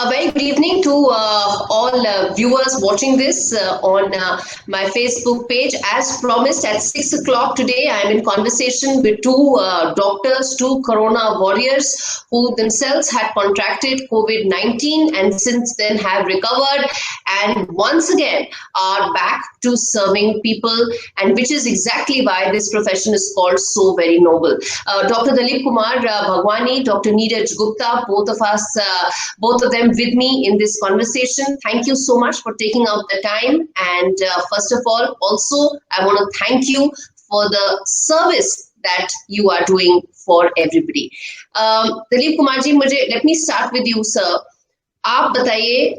A very good evening to all viewers watching this on my Facebook page. As promised, at 6 o'clock today, I am in conversation with two doctors, two corona warriors who themselves had contracted COVID-19 and since then have recovered and once again are back to serving people, and which is exactly why this profession is called so very noble. Dr. Dalip Kumar Bhagwani, Dr. Neeraj Gupta, both of them with me in this conversation. Thank you so much for taking out the time. And first of all, also, I want to thank you for the service that you are doing for everybody. Dalip Kumar ji, let me start with you, sir. आप बताइए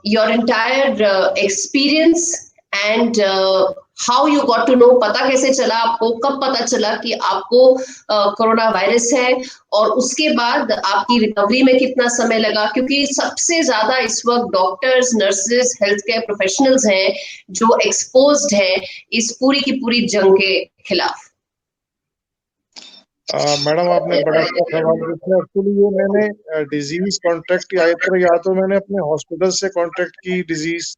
your entire experience and how you got to know, पता कैसे चला आपको, कब पता चला कि आपको कोरोना वायरस है, और उसके बाद आपकी रिकवरी में कितना समय लगा, क्योंकि सबसे ज्यादा इस वक्त doctors, nurses, health care professionals हैं जो एक्सपोज्ड हैं इस पूरी की पूरी जंग के खिलाफ. मैडम आपने बड़ा अच्छा सवाल पूछा. एक्चुअली ये मैंने डिजीज कॉन्ट्रैक्ट किया, या तो मैंने अपने हॉस्पिटल से कॉन्ट्रैक्ट की डिजीज,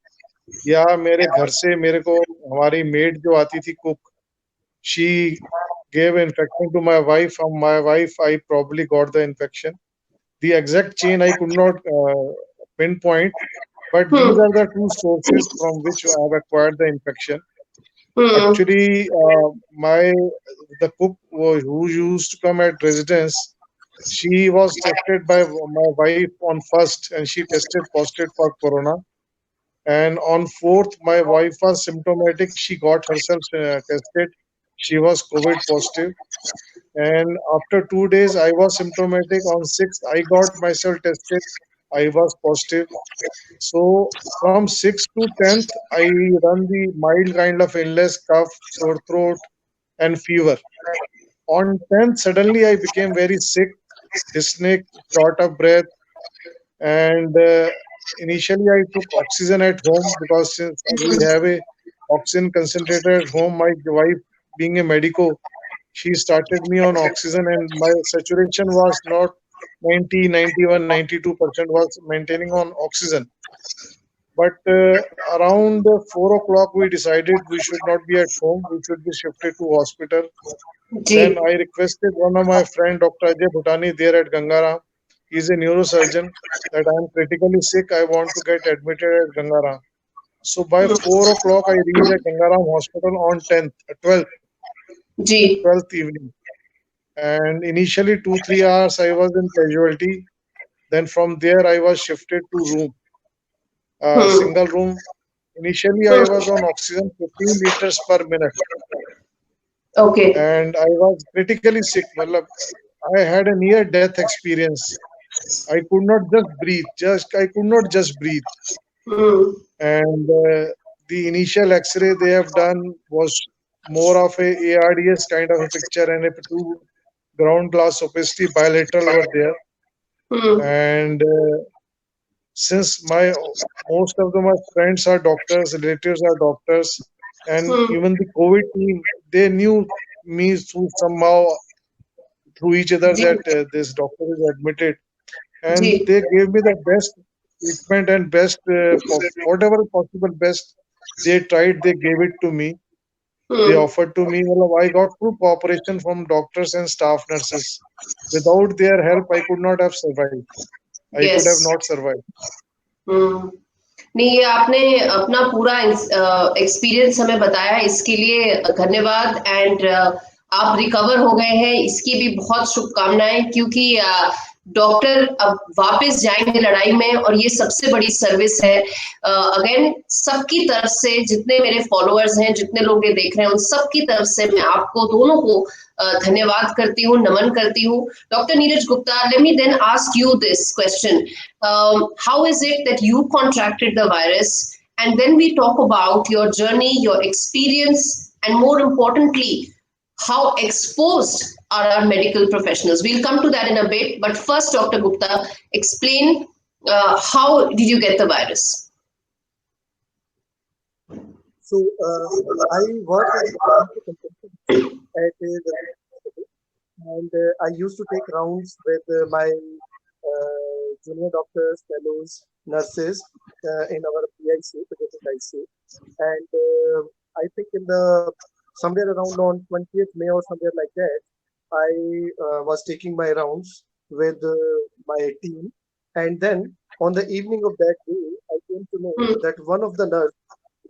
या मेरे घर से मेरे को हमारी मेड जो आती थी cook, she gave infection to my wife. From my wife I probably got the infection. The exact chain I could not pinpoint, but these are the two sources from which I have acquired the infection. Actually, the cook who used to come at residence, she was tested by my wife on first, and she tested positive for corona. And on fourth, my wife was symptomatic. She got herself tested. She was COVID positive. And after 2 days, I was symptomatic. On sixth, I got myself tested. I was positive. So from 6th to 10th, I run the mild kind of illness, cough, sore throat, and fever. On 10th, suddenly I became very sick, dyspneic, short of breath, and initially I took oxygen at home, because since we have a oxygen concentrator at home, my wife being a medico, she started me on oxygen, and my saturation was not 90, 91, 92% was maintaining on oxygen. But around 4 o'clock, we decided we should not be at home. We should be shifted to hospital. Then I requested one of my friend, Dr. Ajay Bhutani, there at Gangaram. He's a neurosurgeon, that I am critically sick. I want to get admitted at Gangaram. So by 4 o'clock, I reached at Gangaram Hospital on 12th evening. And initially 2-3 hours I was in casualty. Then from there I was shifted to room. Single room. Initially, I was on oxygen 15 liters per minute. Okay. And I was critically sick. I had a near-death experience. I could not just breathe. I could not just breathe. And the initial X-ray they have done was more of a ARDS kind of a picture, and a two ground glass opacity bilateral were there. And since most of my friends are doctors, relatives are doctors, and even the COVID team, they knew me somehow through each other that this doctor is admitted, and they gave me the best treatment and best whatever possible best they tried. They gave it to me. They offered to me. I got full cooperation from doctors and staff nurses. Without their help, I could not have survived. I could have not survived. नहीं, ये आपने अपना पूरा experience हमें बताया, इसके लिए धन्यवाद. एंड आप रिकवर हो गए हैं, इसकी भी बहुत शुभकामनाएं, क्योंकि डॉक्टर अब वापस जाएंगे लड़ाई में, और ये सबसे बड़ी सर्विस है. अगेन सबकी तरफ से, जितने मेरे फॉलोअर्स हैं, जितने लोग ये देख रहे हैं, उन सबकी तरफ से मैं आपको दोनों को धन्यवाद करती हूँ, नमन करती हूँ. Doctor Neeraj Gupta, let me then ask you this question. How is it that you contracted the virus, and then we talk about your journey, your experience, and more importantly, how exposed are our medical professionals. We'll come to that in a bit, but first, Dr. Gupta, explain how did you get the virus? So I work at and I used to take rounds with my junior doctors, fellows, nurses in our PIC, pediatric ICU. And I think in the somewhere around on 20th May or somewhere like that, I was taking my rounds with my team. And then on the evening of that day, I came to know Hmm. that one of the nurse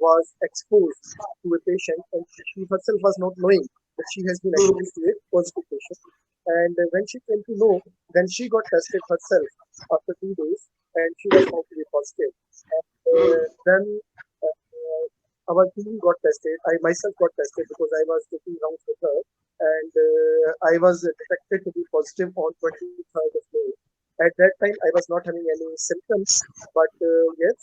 was exposed to a patient, and she herself was not knowing that she has been Hmm. exposed to a positive patient. And when she came to know, then she got tested herself after 2 days, and she was found to be positive. And Hmm. then our team got tested. I myself got tested because I was taking rounds with her, and I was detected to be positive on 23rd of May. At that time, I was not having any symptoms, but yes,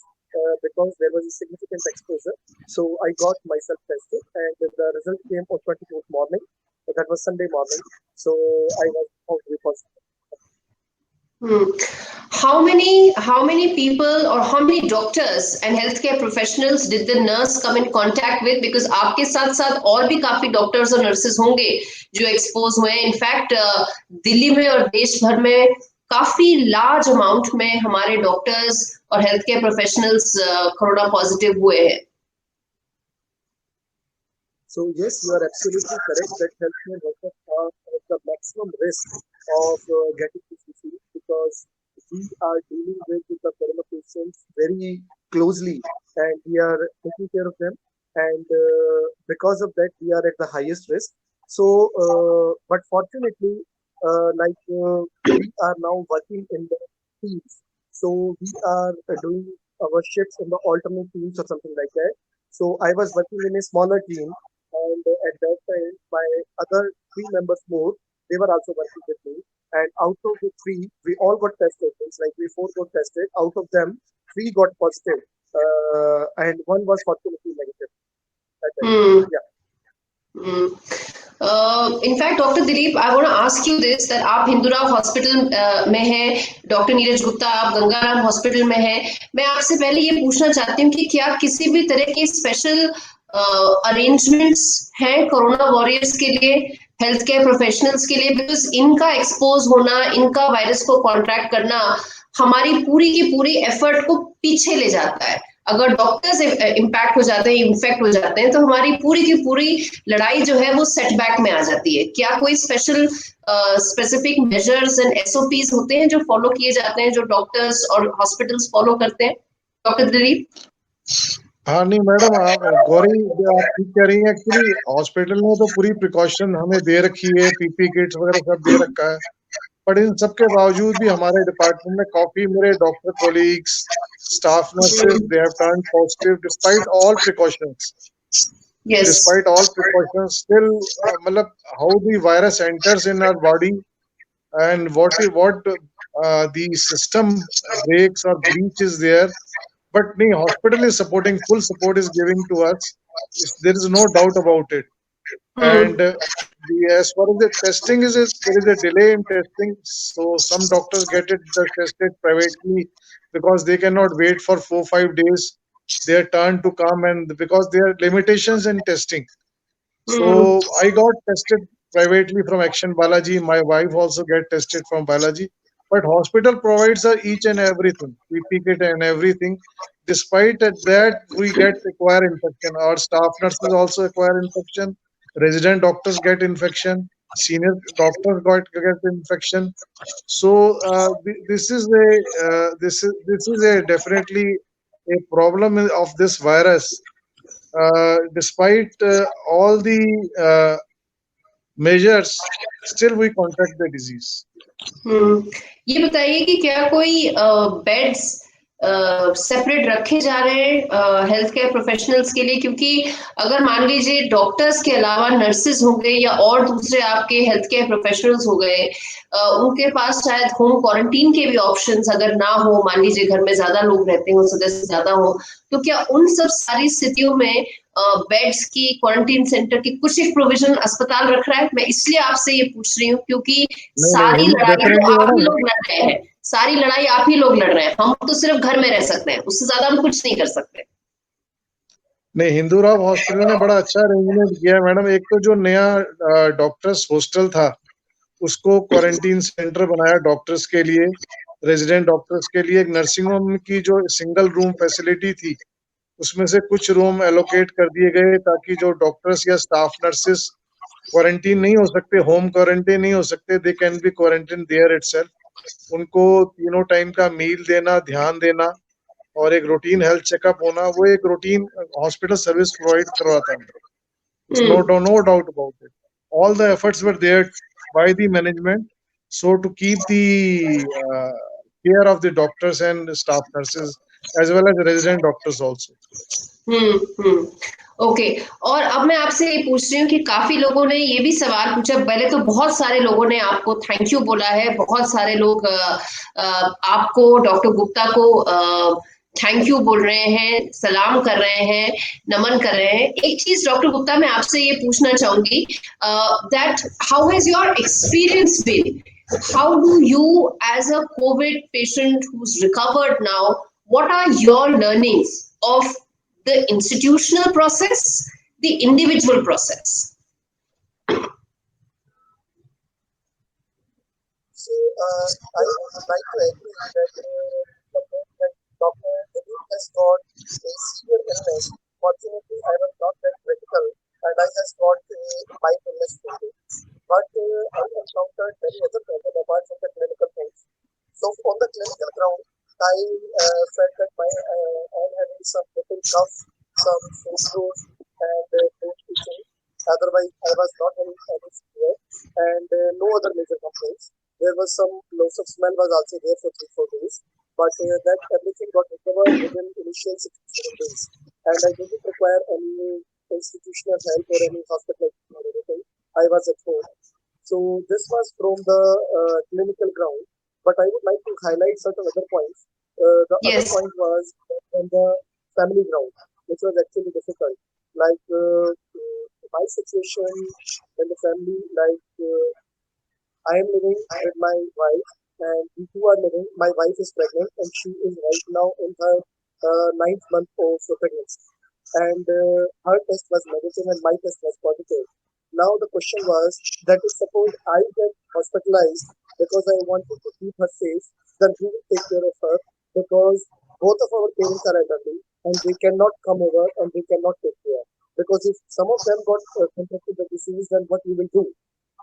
because there was a significant exposure, so I got myself tested, and the result came on 24th morning. That was Sunday morning, so I was found to be positive. Hmm. How many people or how many doctors and healthcare professionals did the nurse come in contact with? Because आपके साथ साथ और भी काफी doctors और nurses होंगे जो expose हुए हैं. इनफैक्ट दिल्ली में और देश भर में काफी लार्ज अमाउंट में हमारे डॉक्टर्स और health care professionals corona positive हुए हैं. So yes, you are absolutely correct that healthcare workers are at the maximum risk of getting this disease because we are dealing with the corona patients very closely, and we are taking care of them, and because of that we are at the highest risk. So, but fortunately, we are now working in the teams, so we are doing our shifts in the alternate teams or something like that. So I was working in a smaller team, and at that time, my other three members more, they were also working with me. And out of the three, we all got tested. It's like we four got tested. Out of them, three got positive, and one was fortunately negative. That time. Hmm. Yeah. In fact doctor Dilip, I want to ask you this that आप Hindu Rao hospital में हैं, doctor Neeraj Gupta आप Gangaram hospital में हैं. मैं आपसे पहले ये पूछना चाहती हूँ कि क्या किसी भी तरह के स्पेशल अरेंजमेंट्स हैं कोरोना वॉरियर्स के लिए, हेल्थ केयर प्रोफेशनल्स के लिए? बिकॉज इनका एक्सपोज होना, इनका वायरस को कॉन्ट्रैक्ट करना हमारी पूरी की पूरी एफर्ट को पीछे ले जाता है. अगर डॉक्टर्स इम्पैक्ट हो जाते हैं, इन्फेक्ट हो जाते हैं, तो हमारी पूरी की पूरी लड़ाई जो है वो सेटबैक में आ जाती है. क्या कोई special specific measures and SOPs होते हैं जो फॉलो किए जाते हैं, जो डॉक्टर्स और हॉस्पिटल्स फॉलो करते हैं? डॉक्टर दिलीप. हाँ नहीं मैडम, आप गौरी आप ठीक कह रही हैं. एक्चुअली हॉस्पिटल में तो पूरी प्रिकॉशन हमें दे रखी है, पीपी किट्स वगैरह सब दे रखा है. बट इन सब के बावजूद भी हमारे डिपार्टमेंट में काफी मेरे doctor colleagues, staff nurses, they have turn positive despite all precautions. Yes. Despite all precautions, still मतलब how the virus enters in our body and what the system breaks or breach is there. But the hospital is supporting, full support is giving to us. There is no doubt about it. And as far as the testing is, there is a delay in testing. So some doctors get it tested privately because they cannot wait for 4-5 days their turn to come, and because there are limitations in testing. So I got tested privately from Action Balaji. My wife also get tested from Balaji. But hospital provides her each and everything, PP kit and everything. Despite that, we acquire infection. Our staff nurses also acquire infection. Resident doctors get infection. Senior doctors get infection. So this is a definitely a problem of this virus. Despite all the measures, still we contract the disease. ये बताइए कि क्या कोई beds separate रखे जा रहे हैं health care professionals के लिए? क्योंकि अगर मान लीजिए डॉक्टर्स के अलावा नर्सेज हो गए या और दूसरे आपके हेल्थ केयर प्रोफेशनल्स हो गए, उनके पास शायद होम क्वारंटीन के भी ऑप्शंस अगर ना हो, मान लीजिए घर में ज्यादा लोग रहते हो, सदस्य ज्यादा हो, तो क्या उन सब सारी स्थितियों में बेड्स की, क्वारंटीन सेंटर की कुछ एक प्रोविजन अस्पताल रख रहा है? मैं इसलिए आपसे ये पूछ रही हूँ क्योंकि सारी नहीं लड़ाई तो डेफिनेटली आप ही मैडम. लोग लड़ रहे हैं, सारी लड़ाई आप ही लोग लड़ रहे हैं. हम तो सिर्फ घर में रह सकते हैं, उससे ज्यादा हम कुछ नहीं कर सकते. नहीं, हिंदूराव हॉस्पिटल ने बड़ा अच्छा अरेंजमेंट किया है मैडम. एक तो जो नया डॉक्टर्स हॉस्टल था, उसको क्वारंटीन सेंटर बनाया डॉक्टर्स के लिए. रेजिडेंट डॉक्टर्स के लिए एक नर्सिंग होम की जो सिंगल रूम फैसिलिटी थी, उसमें से कुछ रूम एलोकेट कर दिए गए ताकि जो डॉक्टर्स या स्टाफ नर्सेस क्वारंटीन नहीं हो सकते, होम क्वारंटीन नहीं हो सकते, they can be quarantine there itself. उनको तीनों टाइम का मील देना, ध्यान देना और एक रूटीन हेल्थ चेकअप होना, वो एक रूटीन हॉस्पिटल सर्विस प्रोवाइड करवाता है। It's Hmm. no doubt about it. All the efforts were there by the management, so to keep the care of the doctors and staff nurses as well as resident doctors also. Hmm. Okay. और अब मैं आपसे ये पूछ रही हूँ कि काफी लोगों ने ये भी सवाल पूछा, पहले तो बहुत सारे लोगों ने आपको थैंक यू बोला है, बहुत सारे लोग आपको डॉक्टर गुप्ता को थैंक यू बोल रहे हैं, सलाम कर रहे हैं, नमन कर रहे हैं। एक चीज डॉक्टर गुप्ता मैं आपसे ये पूछना चाहूंगी, that how has your experience been, how do you as a covid patient who's recovered now, what are your learnings of the institutional process, the individual process? So I would like to agree that the fact that Dr. Dilip has got a severe illness. Fortunately, I was not that critical, and I just got a mild illness only. But I encountered many other problems apart from the clinical things. So on the clinical ground, I felt that I'm having some little cough, some sore throat, and throat itching. Otherwise, I was not having any fever and no other major complaints. There was some loss of smell was also there for 3-4 days, but that everything got recovered within initial 6 to 7 days, and I didn't require any institutional help or any hospital or anything. I was at home. So this was from the clinical ground, but I would like to highlight certain other points. The other Yes. point was on the family ground, which was actually difficult. Like my situation in the family, like I am living with my wife, and we two are living. My wife is pregnant, and she is right now in her ninth month of pregnancy. And her test was negative, and my test was positive. Now the question was that if suppose I get hospitalized because I wanted to keep her safe, then who will take care of her? Because both of our parents are elderly, and they cannot come over and they cannot take care. Because if some of them got contracted the disease, then what we will do?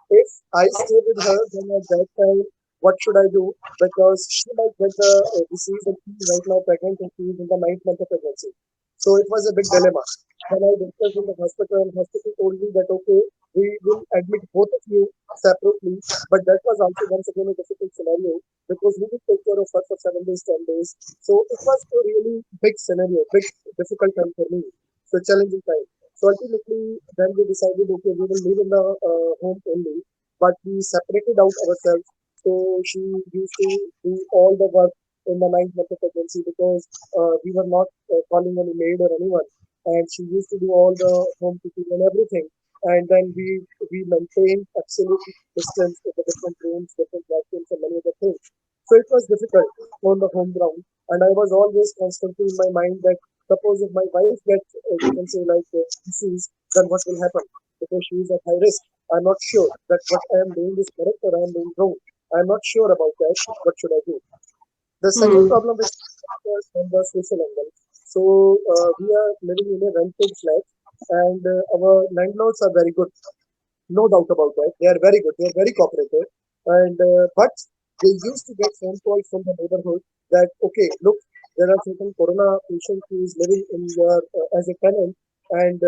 If I stay with her, then at that time, what should I do? Because she might get the disease and she is right now pregnant and she is in the ninth month of pregnancy. So it was a big dilemma. When I discussed in the hospital, and hospital told me that okay, we will admit both of you separately, but that was also once again a difficult scenario because we will take care of her for 7 days, 10 days. So it was a really big scenario, big difficult time for me. So challenging time. So ultimately, then we decided, okay, we will live in the home only, but we separated out ourselves. So she used to do all the work in the ninth month of pregnancy because we were not calling any maid or anyone, and she used to do all the home cooking and everything. And then we maintained absolute distance in the different rooms, different bathrooms, and many other things. So it was difficult on the home ground, and I was always constantly in my mind that suppose if my wife gets, you can say like disease, then what will happen? Because she is at high risk. I'm not sure that what I am doing is correct or I am doing wrong. I'm not sure about that. What should I do? The second Hmm. problem is on the social angle. So we are living in a rented flat, and our landlords are very good. No doubt about that. They are very good. They are very cooperative. And but they used to get phone calls from the neighborhood that okay, look, there are certain corona patients who is living in your as a tenant, and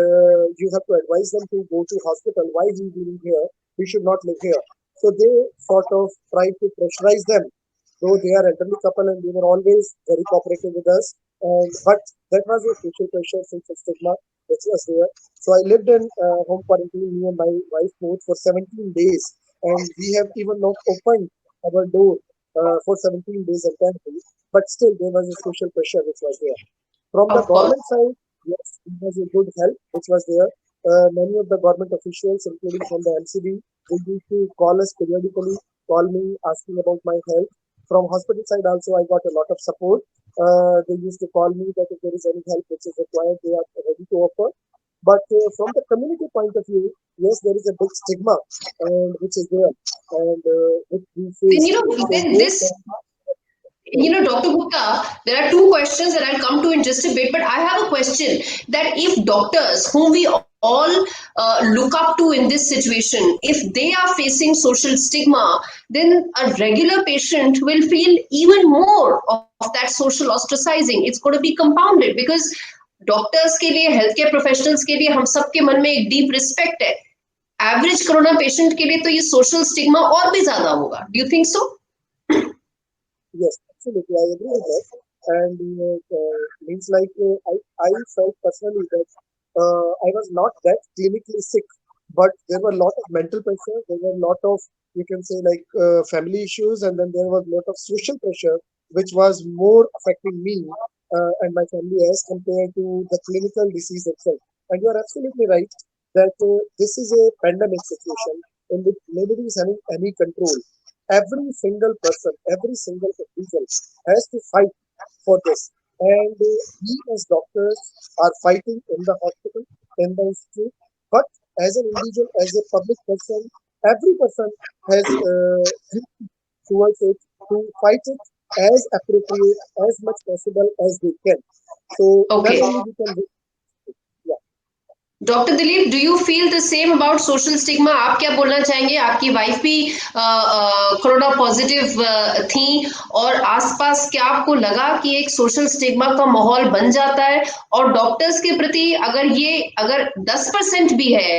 you have to advise them to go to hospital. Why he is living here? He should not live here. So they sort of try to pressurize them. Though they are elderly couple and they were always very cooperative with us, and but that was a social pressure, social stigma which was there. So I lived in home quarantine, me and my wife both for 17 days, and we have even not opened our door for 17 days entirely. But still, there was a social pressure which was there. From the Of course. government side, yes, it was a good help which was there. Many of the government officials, including from the MCD, they used to call us periodically, call me asking about my health. From hospital side also, I got a lot of support. They used to call me that if there is any help which is required, they are ready to offer. But from the community point of view, yes, there is a big stigma and which is there and which we And face. you know, So with both this, Dr. Gupta, there are two questions that I'll come to in just a bit, but I have a question that if doctors, whom we all look up to in this situation, if they are facing social stigma, then a regular patient will feel even more of that social ostracizing. It's going to be compounded because doctors के लिए health care professionals के लिए हम सबके मन में एक deep respect है एवरेज कोरोना पेशेंट के लिए तो ये सोशल स्टिग्मा और भी ज्यादा होगा do you think so Yes, absolutely. I agree with that. And means like I felt personally that I was not that clinically sick, but there were a lot of mental pressure. There were a lot of, you can say, like family issues, and then there was a lot of social pressure, which was more affecting me and my family as compared to the clinical disease itself. And you are absolutely right that this is a pandemic situation in which nobody is having any control. Every single person, every single individual has to fight for this. And we as doctors are fighting in the hospital, in the institute. But as an individual, as a public person, every person has duty towards it to fight it as appropriate, as much possible as they can. So then Okay. only we can. Yeah. Doctor Dilip do you feel the same about social stigma आप क्या बोलना चाहेंगे आपकी wife भी corona positive थी और आसपास क्या आपको लगा कि एक सोशल स्टिग्मा का माहौल बन जाता है और डॉक्टर्स के प्रति अगर 10% भी है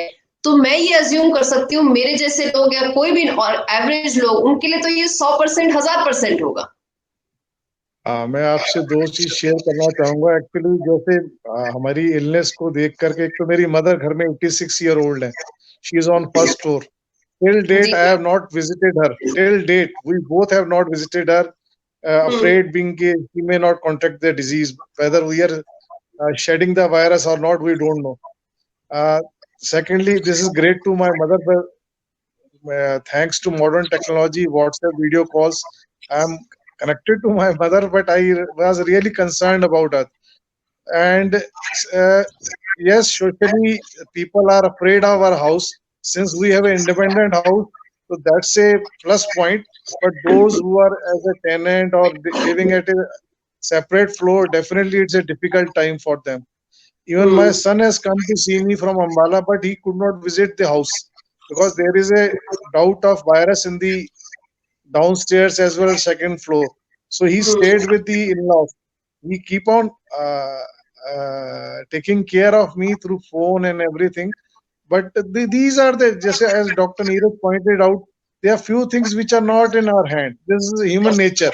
तो मैं ये अज्यूम कर सकती हूँ मेरे जैसे लोग या कोई भी और एवरेज लोग उनके लिए तो ये 100% 1000% होगा मैं आपसे दो चीज शेयर करना चाहूंगा एक्चुअली जैसे हमारी इलनेस को देख करके एक तो मेरी मदर घर में 86 ईयर ओल्ड है she is on first floor till date जी I have not visited her till date we both have not visited her afraid being she may not contract the disease whether we are shedding the virus or not we don't know uh, secondly this is great to my mother but, thanks to modern technology WhatsApp video calls I am connected to my mother but I was really concerned about her and uh, yes socially people are afraid of our house since we have an independent house so that's a plus point but those who are as a tenant or living at a separate floor definitely it's a difficult time for them even my son has come to see me from Ambala but he could not visit the house because there is a doubt of virus in the downstairs as well as second floor. So he stayed with the in-laws. He keep on taking care of me through phone and everything. But these are the just as Dr. Neeraj pointed out, there are few things which are not in our hand. This is human nature.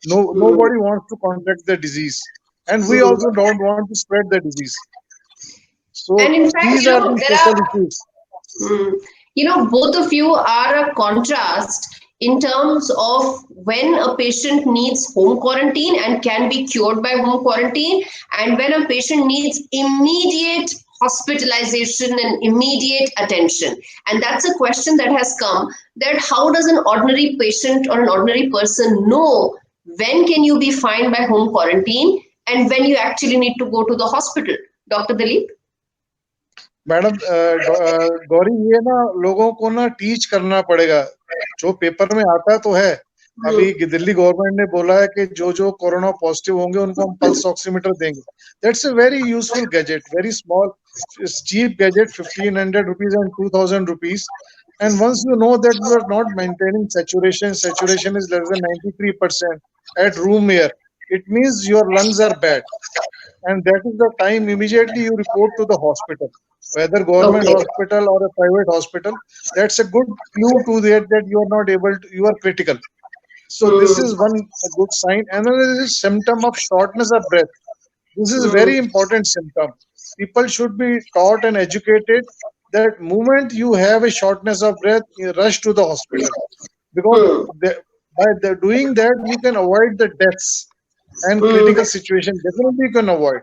Nobody wants to contract the disease, and we also don't want to spread the disease. So and in fact these are the there social are issues. Both of you are a contrast in terms of when a patient needs home quarantine and can be cured by home quarantine, and when a patient needs immediate hospitalization and immediate attention. And that's a question that has come that how does an ordinary patient or an ordinary person know when can you be fined by home quarantine and when you actually need to go to the hospital? Dr. Dalip? Madam Gauri ये ना लोगों को ना teach करना पड़ेगा जो paper में आता तो है अभी दिल्ली गवर्नमेंट ने बोला है कि जो जो कोरोना पॉजिटिव होंगे उनको हम पल्स ऑक्सीमीटर देंगे that's a very useful gadget very small cheap gadget 1500 rupees and 2000 rupees and once you know that you are not maintaining saturation is less than 93% at room air it means your lungs are bad and that is the time immediately you report to the hospital whether government Okay. hospital or a private hospital that's a good clue to that you are not able to you are critical so this is one a good sign another is symptom of shortness of breath this is a very important symptom people should be taught and educated that moment you have a shortness of breath you rush to the hospital because the, by doing that you can avoid the deaths and critical situation definitely you can avoid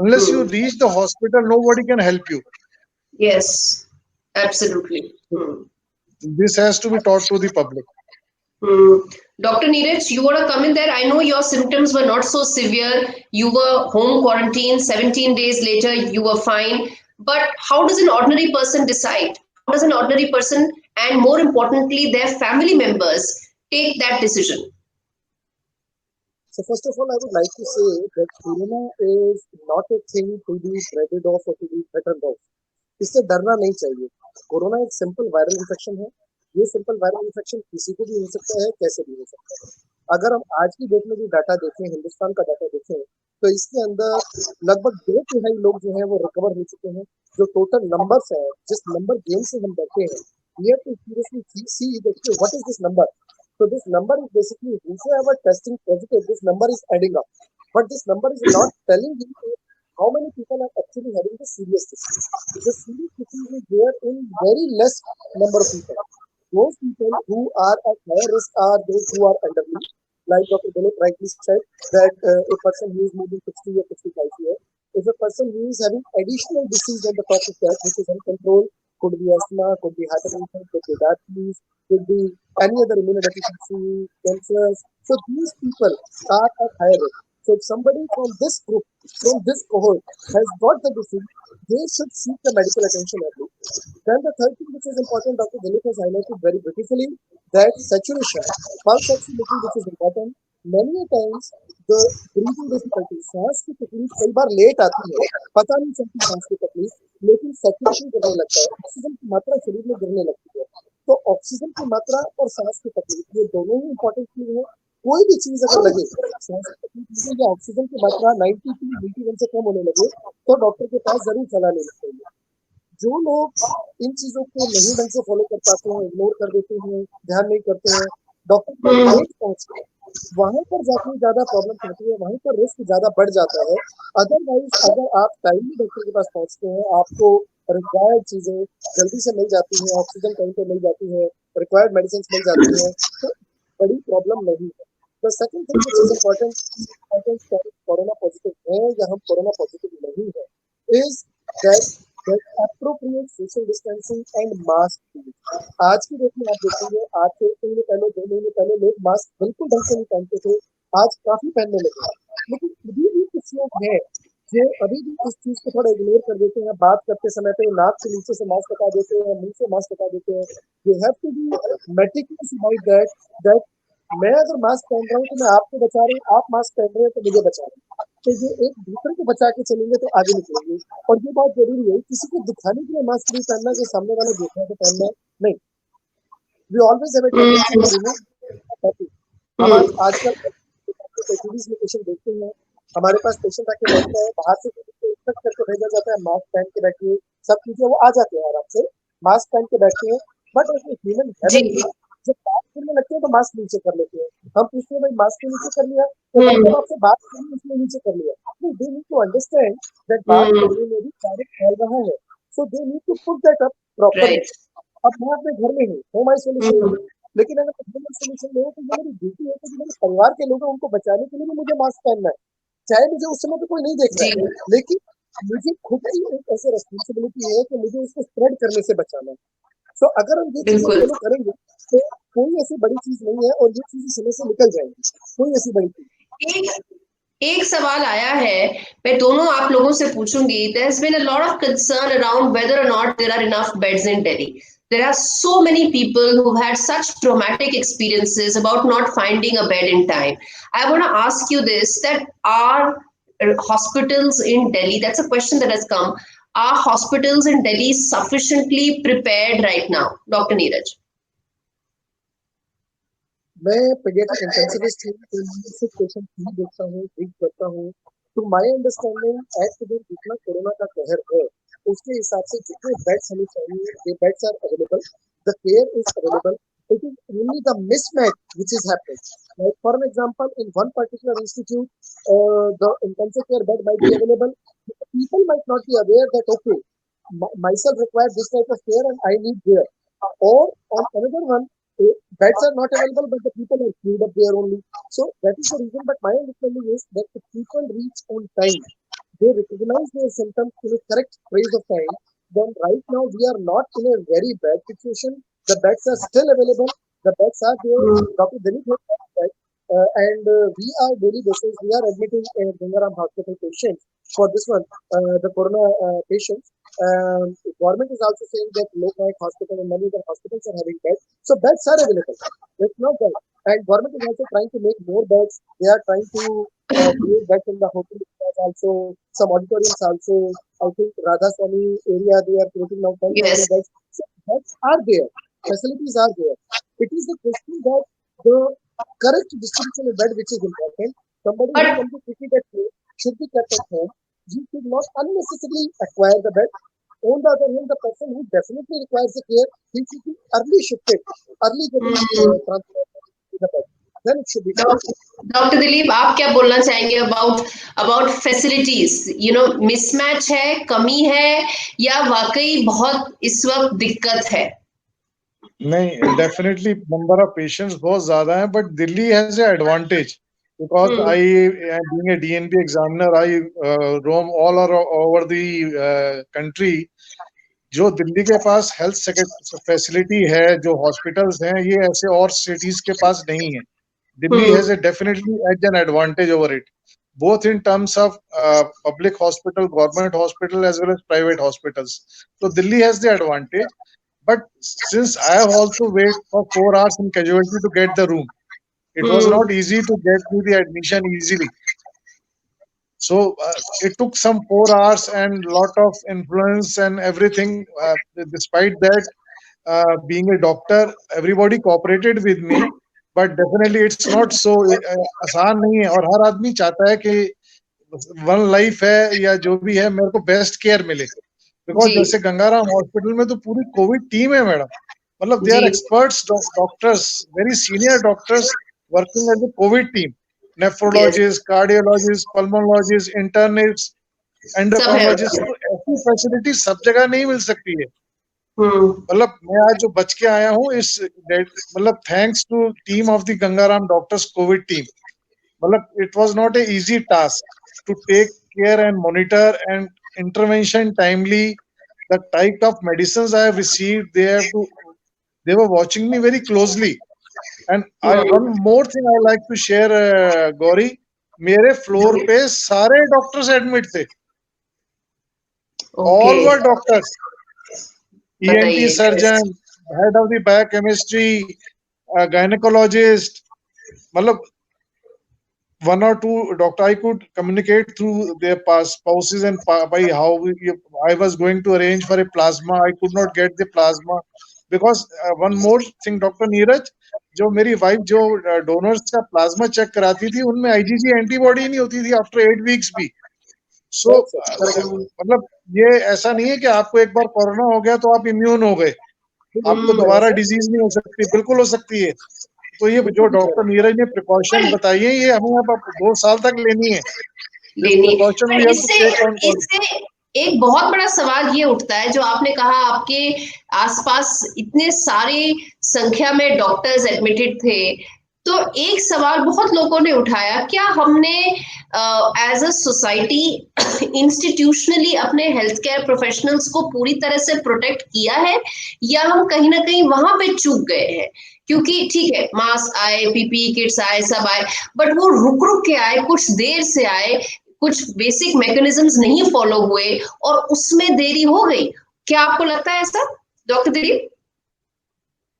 unless you reach the hospital nobody can help you Yes, absolutely. this has to be taught to the public Dr. Neeraj, you want to come in there? I know your symptoms were not so severe. You were home quarantined, 17 days later, you were fine. But how does an ordinary person decide? How does an ordinary person, and more importantly, their family members, take that decision? So first of all, I would like to say that corona is not a thing to be dreaded of or to be threatened of. इससे डरना नहीं चाहिए. Corona एक simple viral infection है. ये simple viral infection किसी को भी हो सकता है, कैसे भी हो सकता है. अगर हम आज की डेट में जो डाटा देखें, हिंदुस्तान का डाटा देखें, तो इसके अंदर लगभग 2/3 लोग जो हैं वो रिकवर हो चुके हैं. जो टोटल नंबर्स है, जिस नंबर गेम से हम बैठे हैं, we have to seriously see that okay, what is this number. So this number is basically whosoever testing positive, this number is adding up, but this number is not telling you how many people are actually having the serious disease. The serious disease is there in very less number of people. Those people who are at higher risk are those who are elderly, like Dr. Dilip rightly said, that a person who is maybe 60 or 65 years, if a person who is having additional disease on the top of that, which is uncontrolled, could be asthma, could be hypertension, could be diabetes, could be any other immunodeficiency, cancers. So these people are at higher risk. So if somebody from this group, from this cohort has got the disease, they should seek the medical attention early. Then the third thing which is important, Dr. Dilip has highlighted very beautifully, that saturation, pulse oximetry, which is important. Many a times the breathing difficulty, सांस की तकलीफ कई बार late आती है, पता नहीं चलती सांस की तकलीफ, लेकिन सैचुरेशन गिरने लगता है, ऑक्सीजन की मात्रा शरीर में गिरने लगती है. तो ऑक्सीजन की मात्रा और सांस की तकलीफ, ये दोनों ही इंपॉर्टेंट चीज है. कोई भी चीज अगर लगे, सांस की तकलीफ लगे या ऑक्सीजन की मात्रा 92 91 से कम होने लगे, तो डॉक्टर के पास जरूर सलाह लेनी चाहिए. जो लोग इन चीजों को नहीं ढंग से फॉलो कर पाते हैं, इग्नोर कर देते हैं, ध्यान नहीं करते हैं, डॉक्टर पर लेट पहुंचते हैं, वहां पर जाके ज्यादा प्रॉब्लम होती है, वहीं पर रिस्क ज्यादा बढ़ जाता है. अदरवाइज अगर आप टाइमली डॉक्टर के पास पहुंचते हैं, आपको रिक्वायर्ड चीजें जल्दी से मिल जाती हैं, ऑक्सीजन टाइम पे मिल जाती है, रिक्वायर्ड मेडिसिन मिल जाती हैं, तो बड़ी प्रॉब्लम नहीं है. The second thing which is important, corona positive है या हम कोरोना पॉजिटिव नहीं है, is that appropriate social distancing and mask use. आज की डेट में आप देखेंगे, आज से 1 महीने पहले 2 महीने पहले लोग मास्क बिल्कुल ढंग से नहीं पहनते थे, आज काफी पहनने लगे. लेकिन अभी भी कुछ लोग हैं जो अभी भी इस चीज को थोड़ा इग्नोर कर देते हैं. बात करते समय पे नाक के नीचे से मास्क हटा देते हैं, मुंह से मास्क हटा देते हैं. You have to be meticulous about that मैं अगर मास्क पहन रहा हूँ तो मैं आपको बचा रहा हूँ, आप मास्क पहन रहे हैं तो मुझे बचा रहे हैं. तो ये एक दूसरे को बचा के चलेंगे तो आगे निकलेंगे. और ये बात जरूरी है, किसी को दिखाने के लिए मास्क नहीं पहनना कि सामने वाला देख रहा है तो पहनना नहीं. We always have a tendency to remove. हम आजकल ओपीडीज में पेशेंट देखते हैं, हमारे पास पेशेंट आके बैठता है, बाहर से इंस्पेक्ट करके भेजा जाता है, मास्क पहन के बैठिए, सब चीजें वो आ जाते हैं आराम से, मास्क पहन के बैठते हैं. बट ह्यूमन हैबिट, जब बात करने लगते हैं तो मास्क नीचे कर लेते हैं. हम पूछते हैं भाई मास्क के नीचे कर लिया, तो मतलब आपसे बात करनी इसलिए नीचे कर लिया. नहीं, they need to understand that बात करने में भी डायरेक्ट फैल रहा है. So they need to put that up properly. अब मैं अपने घर में हूँ, होम आइसोलेशन में, लेकिन अगर होम आइसोलेशन में हूँ तो ये मेरी ड्यूटी है कि मेरे परिवार के लोग हैं उनको बचाने के लिए भी मुझे मास्क पहनना है, चाहे मुझे उस समय पे कोई नहीं देख रहा है. लेकिन मुझे खुद की एक ऐसी रेस्पॉन्सिबिलिटी है कि मुझे उसको स्प्रेड करने से बचाना है. सो अगर हम ये चीजें फॉलो करेंगे तो कोई ऐसी बड़ी चीज नहीं है और ये चीजें समय से निकल जाएंगी. कोई ऐसी बड़ी चीज. एक सवाल आया है, मैं दोनों आप लोगों से पूछूंगी. There has been a lot of concern around whether or not there are enough beds in Delhi. There are so many people who had such traumatic experiences about not finding a bed in time. I want to ask you this, that are hospitals in Delhi, that's a question that has come, are hospitals in Delhi sufficiently prepared right now? Dr. Neeraj. मैं paediatric intensivist हूँ, तो मैं सिर्फ patient ही देखता हूँ, treat करता हूँ. तो माय अंडरस्टैंडिंग एज टू जितना कोरोना का कहर है, उसके हिसाब से जितने बेड्स हमें चाहिए, the beds are available, the care is available. It is only the mismatch which is happening. Like for an example, in one particular institute, the intensive care bed might be available. People might not be aware that okay, myself requires this type of care and I need there. Or on another one, beds are not available, but the people are queued up there only. So that is the reason. But my understanding is that if people reach on time, they recognize their symptoms in a correct phase of time, then right now we are not in a very bad situation. The beds are still available. The beds are there. Dr. Dilip has said that, and we are daily basis. We are admitting Gangaram Hospital patients for this one, the corona patients. Government is also saying that Lok Nayak Hospital and many other hospitals are having beds. So beds are available. It's not that. And government is also trying to make more beds. They are trying to create beds in the hotel areas also, some auditoriums also. I think Radhaswamy area, they are creating now 10,000 Yes. beds. So beds are there, facilities are there. It is the question that the correct distribution of bed which is important. Somebody who But can be quickly get home should be kept at home. You should not unnecessarily acquire the bed. On the other hand, the person who definitely requires the care, he should be early shifted, early getting mm, transferred to the bed. Then it should be fine. Doctor Dilip, आप क्या बोलना चाहेंगे about facilities? Mismatch है, कमी है, या वाकई बहुत इस वक्त दिक्कत है? नहीं, डेफिनेटली नंबर ऑफ पेशेंट्स बहुत ज्यादा है, but Delhi has A advantage because I being a DNB examiner, I roam all over the country. जो दिल्ली के पास हेल्थ फैसिलिटी है, जो हॉस्पिटल्स हैं, ये ऐसे और सिटीज के पास नहीं है. Delhi has a definitely edge an advantage over it, both in terms of public hospital, government hospital, as well as private hospitals. So Delhi has the advantage. But since I have also waited for 4 hours in casualty to get the room, it was not easy to get me the admission easily. So it took some 4 hours and lot of influence and everything. Despite that, being a doctor, everybody cooperated with me. But definitely it's not so आसान नहीं है, और हर आदमी चाहता है कि one life है या जो भी है, मेरे को बेस्ट केयर मिले. बिकॉज जी जैसे गंगाराम हॉस्पिटल में तो पूरी कोविड टीम है मैडम. मतलब दे आर जी experts doctors, very senior doctors working as a Covid team. Yes, nephrologist, cardiologist, pulmologist, internist, सब है एंडोक्राइनोलॉजिस्ट. उधर। तो ऐसी फैसिलिटी सब जगह नहीं मिल सकती है. हम्म मतलब मैं आज जो बच के आया हूँ इस मतलब thanks to team of the Gangaram doctors Covid team. मतलब it was not a easy task to take care and monitor and intervention timely. The type of medicines I have received, they were watching me very closely. And one hmm more thing I like to share, Gauri, मेरे floor पे सारे doctors admit थे. Okay, All were doctors. ENT बताइए कैसे? surgeon, head of the biochemistry, gynecologist. मतलब one or two doctor I could communicate through their spouses, and by how I was going to arrange for a plasma. I could not get the plasma because one more thing, Dr. Neeraj, जो मेरी wife जो donors का plasma check कराती थी, उनमें IgG antibody नहीं होती थी आफ्टर 8 वीक्स भी. सो मतलब ये ऐसा नहीं है कि आपको एक बार कोरोना हो गया तो आप इम्यून हो गए, आपको दोबारा डिजीज नहीं हो सकती. बिल्कुल हो सकती है. तो ये जो डॉक्टर नीरज ने प्रिकॉशन बताई है, ये हमें अब 2 साल तक लेनी है. दिस लेनी है। प्रिकॉशन वी पर हैव टू इससे टेक ऑन बोर्ड. इससे एक बहुत बड़ा सवाल ये उठता है, जो आपने कहा आपके आसपास इतने सारे संख्या में डॉक्टर्स एडमिटेड थे, तो एक सवाल बहुत लोगों ने उठाया, क्या हमने एज अ सोसाइटी इंस्टीट्यूशनली अपने हेल्थ केयर प्रोफेशनल्स को पूरी तरह से प्रोटेक्ट किया है, या हम कहीं ना कहीं वहां पे चूक गए हैं? क्योंकि ठीक है, मास्क आए, पीपी किट्स आए, सब आए, बट वो रुक रुक के आए, कुछ देर से आए, कुछ बेसिक मैकेनिज्म्स नहीं फॉलो हुए, और उसमें देरी हो गई. क्या आपको लगता है ऐसा, डॉक्टर दिलीप?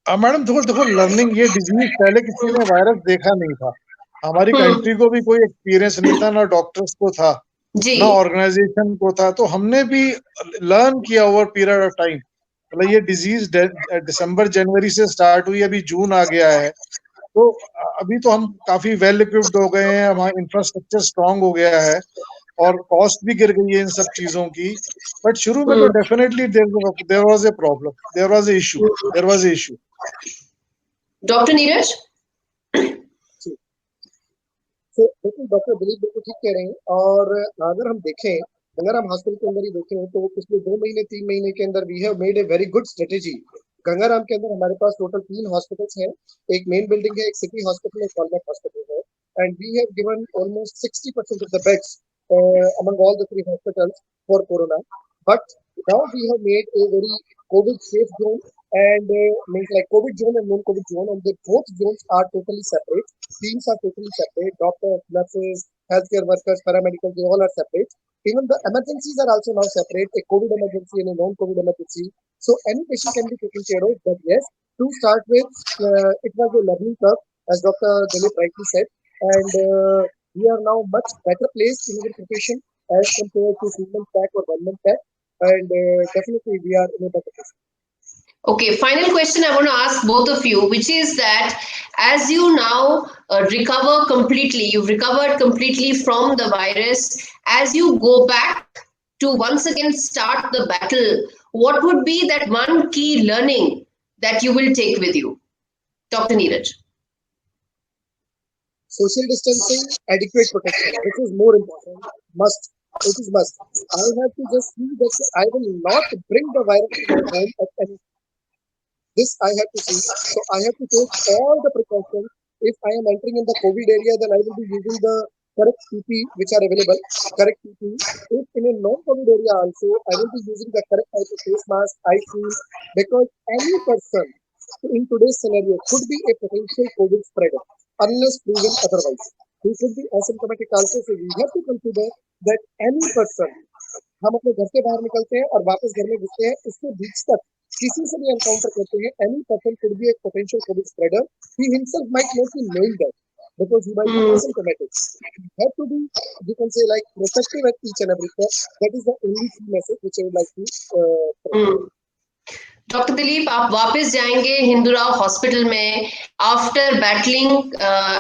मैडम देखो देखो, लर्निंग, ये डिजीज पहले किसी ने वायरस देखा नहीं था. हमारी कंट्री को भी कोई एक्सपीरियंस नहीं था, ना डॉक्टर्स को था, जी ना ऑर्गेनाइजेशन को था. तो हमने भी लर्न किया ओवर पीरियड ऑफ टाइम. मतलब ये डिजीज दिसंबर जनवरी से स्टार्ट हुई, अभी जून आ गया है. तो अभी तो हम काफी वेल इक्विप्ड हो गए हैं, हमारा इंफ्रास्ट्रक्चर स्ट्रांग हो गया है, और कॉस्ट भी गिर गई है इन सब चीजों की. बट शुरू में तो definitely there was a problem, there was a issue, there was a issue. Doctor Neeraj? तो बिल्कुल डॉक्टर दिलीप बिल्कुल ठीक कह रहे हैं. और अगर हम देखें, गंगाराम हॉस्पिटल के अंदर ही देखें, तो पिछले 2 महीने 3 महीने के अंदर we have made a very good strategy. Gangaram के अंदर हमारे पास टोटल 3 हॉस्पिटल्स हैं. एक मेन बिल्डिंग है, एक सिटी हॉस्पिटल, एक कॉलमेट हॉस्पिटल है. And we have given almost 60% of the beds among all the 3 hospitals for corona. But now we have made a very COVID safe zone, and means like COVID zone and non-COVID zone, and the both zones are totally separate. Teams are totally separate. Doctors, nurses, healthcare workers, paramedics, they all are separate. Even the emergencies are also now separate, a COVID emergency and a non-COVID emergency. So any patient can be taken care of. But yes, to start with, it was a learning curve. as Dr. Dilip rightly said, and we are now much better placed in our profession as compared to 2 month back or 1 month back, and definitely we are in a better position. Okay, final question I want to ask both of you, which is that as you now recover completely, you've recovered completely from the virus, as you go back to once again start the battle, what would be that one key learning that you will take with you? Dr. Neeraj. Social distancing, adequate protection. This is more important. Must. It is must. I have to just see that I will not bring the virus to my home at any. This I have to see. So I have to take all the precautions. If I am entering in the COVID area, then I will be using the correct PP which are available. Correct PP. If in a non-COVID area also, I will be using the correct type of face mask, eye shield, because any person in today's scenario could be a potential COVID spreader unless proven otherwise. He could be asymptomatic also. So we have to consider that any person, हम अपने घर से बाहर निकलते हैं और वापस घर में घुसते हैं, उसके बीच तक किसी से भी एनकाउंटर करते हैं, any person could be a potential COVID spreader. He himself might not be knowing that because he might be asymptomatic. You have to be, you can say, like protective at each and every step. That is the only key message which I would like to. Doctor Dilip, आप वापस जाएंगे Hindu Rao hospital में after battling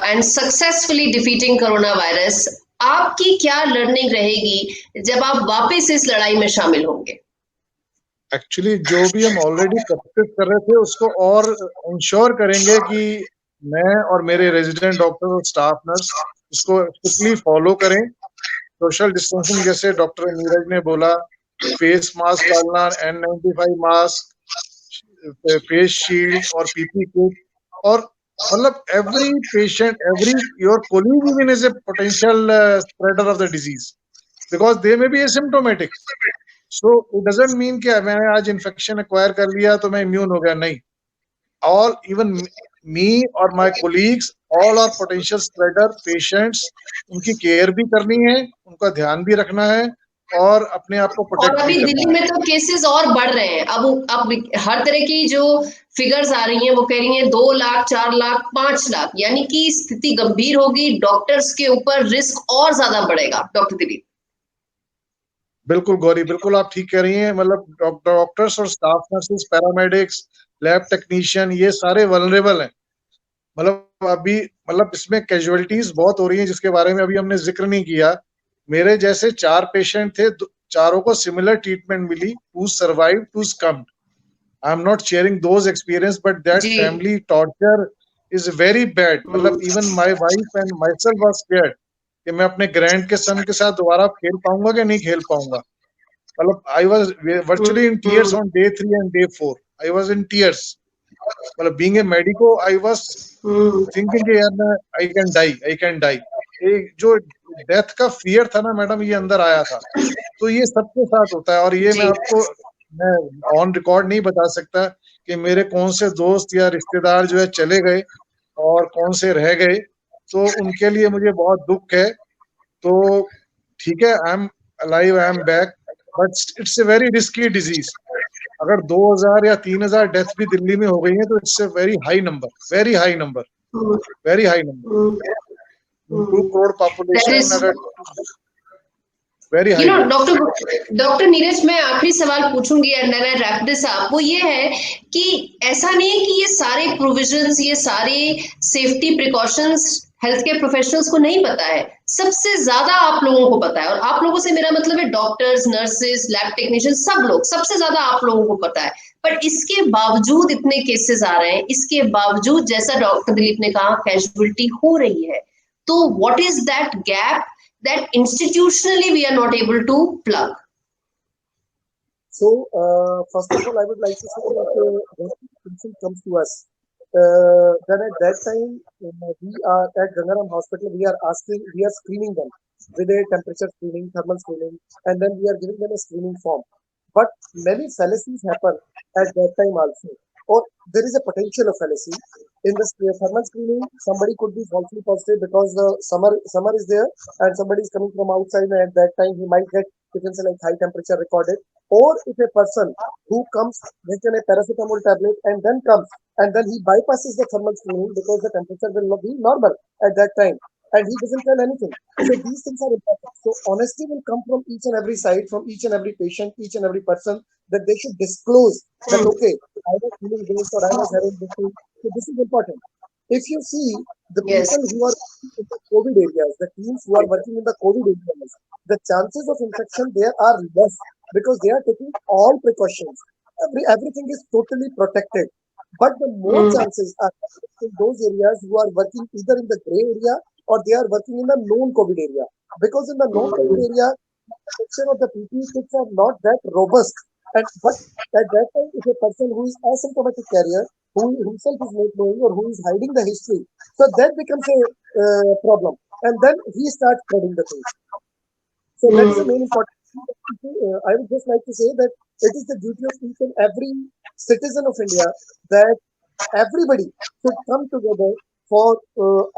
and successfully defeating corona virus. आपकी क्या learning रहेगी जब आप वापस इस लड़ाई में शामिल होंगे? एक्चुअली जो भी हम ऑलरेडी प्रैक्टिस कर रहे थे उसको और इंश्योर करेंगे कि मैं और मेरे रेजिडेंट डॉक्टर और स्टाफ नर्स उसको स्ट्रिक्टली फॉलो करें. सोशल डिस्टेंसिंग जैसे डॉक्टर नीरज ने बोला, फेस मास्क डालना, N95 मास्क, फेस शील्ड और पीपी किट, और मतलब every patient, every your colleague even is a potential spreader of the disease because they may be asymptomatic. So it doesn't mean कि मैंने आज infection acquire कर लिया तो मैं इम्यून हो गया. नहीं, all, even me or my colleagues, all are potential spreader patients. उनकी केयर भी करनी है, उनका ध्यान भी रखना है और अपने आप को और प्रोटेक्ट अभी भी करना दिल्ली है. में तो केसेस और बढ़ रहे हैं. अब हर तरह की जो फिगर्स आ रही हैं वो कह रही हैं 2 लाख, 4 लाख, 5 लाख, यानी कि स्थिति गंभीर होगी. डॉक्टर्स के ऊपर रिस्क और ज्यादा बढ़ेगा. डॉक्टर दिलीप. बिल्कुल गौरी, बिल्कुल आप ठीक कह रही हैं. मतलब डॉक्टर्स और staff nurses, paramedics, lab technician, ये सारे वल्नरेबल हैं. मतलब अभी मतलब इसमें कैजुअलिटीज बहुत हो रही हैं जिसके बारे में अभी हमने जिक्र नहीं किया. मेरे जैसे 4 पेशेंट थे, चारों को सिमिलर ट्रीटमेंट मिली. 2 survive, 2 succumbed. I am not sharing those experience but that family torture is very bad. मतलब even my wife and myself was scared कि मैं अपने ग्रैंड के सन के साथ दोबारा खेल पाऊंगा कि नहीं खेल पाऊंगा. मतलब I was virtually in tears on day 3 and day 4. I was in tears. मतलब being a medico I was thinking कि यार आई कैन डाई. जो डेथ का फियर था ना मैडम, ये अंदर आया था. तो ये सबके साथ होता है और ये मैं ऑन रिकॉर्ड नहीं बता सकता कि मेरे कौन से दोस्त या रिश्तेदार जो है चले गए और कौन से रह गए. तो उनके लिए मुझे बहुत दुख है. तो ठीक है, I am alive, I am back, but it's a very risky disease. अगर 2000 या 3000 डेथ भी दिल्ली में हो गई है तो it's a very high number, very high number, very high number. 2 crore population, अगर वेरी हाई. डॉक्टर नीरज, मैं आखिरी सवाल पूछूंगी and then I wrap this up. वो ये है कि ऐसा नहीं है कि ये सारे प्रोविजंस, ये सारे safety precautions health care professionals को नहीं पता है. सबसे ज्यादा आप लोगों को पता है, और आप लोगों से मेरा मतलब है डॉक्टर्स, नर्सेस, लैब टेक्नीशियन, सब लोग, सबसे ज्यादा आप लोगों को पता है. पर इसके बावजूद इतने केसेस आ रहे हैं, इसके बावजूद जैसा डॉक्टर दिलीप ने कहा कैजुअलिटी हो रही है. तो what is that gap that institutionally we are not able to plug? So, first of all, I would like to say that when patient comes to us, then at that time we are at Gangaram Hospital. We are screening them with a temperature screening, thermal screening, and then we are giving them a screening form. But many fallacies happen at that time also, or there is a potential of fallacy. in this thermal screening, somebody could be falsely positive because the summer is there and somebody is coming from outside, and at that time he might get, you can say, like high temperature recorded. Or if a person who comes taken a paracetamol tablet and then comes and then he bypasses the thermal screening because the temperature will not be normal at that time and he doesn't tell anything. So these things are important. So honesty will come from each and every side, from each and every patient, each and every person, that they should disclose that okay, I was feeling this or I was having this thing. So this is important. If you see the Yes. people who are in the COVID areas, the teams who are working in the COVID areas, the chances of infection there are less because they are taking all precautions. Everything is totally protected. But the more Mm. chances are in those areas who are working either in the gray area or they are working in the known COVID area. Because in the known COVID area, protection of the PPE kits are not that robust. And but at that time, if a person who is asymptomatic carrier, who himself is not knowing or who is hiding the history, so that becomes a problem. And then he starts spreading the thing. So that is the Mm. main important thing. I would just like to say that it is the duty of each and every citizen of India that everybody should come together for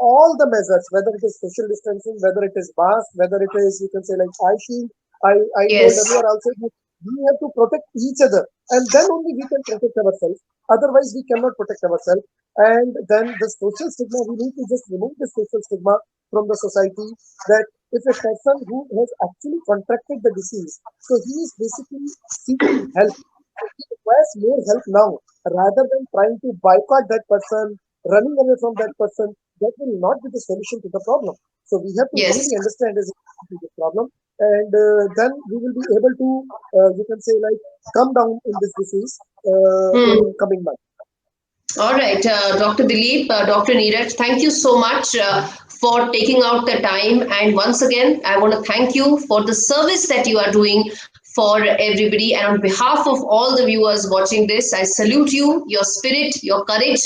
all the measures, whether it is social distancing, whether it is mask, whether it is, you can say, like eye shield. I told Yes. earlier also that we have to protect each other and then only we can protect ourselves. Otherwise, we cannot protect ourselves. And then the social stigma, we need to just remove the social stigma from the society that if a person who has actually contracted the disease, so he is basically seeking help. He requires more help now rather than trying to boycott that person, running away from that person. That will not be the solution to the problem. So we have to Yes. really understand this problem, and then we will be able to, you can say, like come down in this disease Hmm. in coming months. All right, Dr. Dilip, Dr. Neeraj, thank you so much for taking out the time. And once again, I want to thank you for the service that you are doing for everybody. And on behalf of all the viewers watching this, I salute you, your spirit, your courage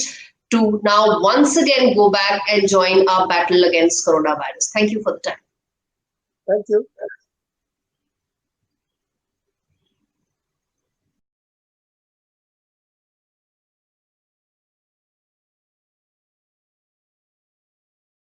to now once again go back and join our battle against coronavirus. Thank you for the time. Thank you.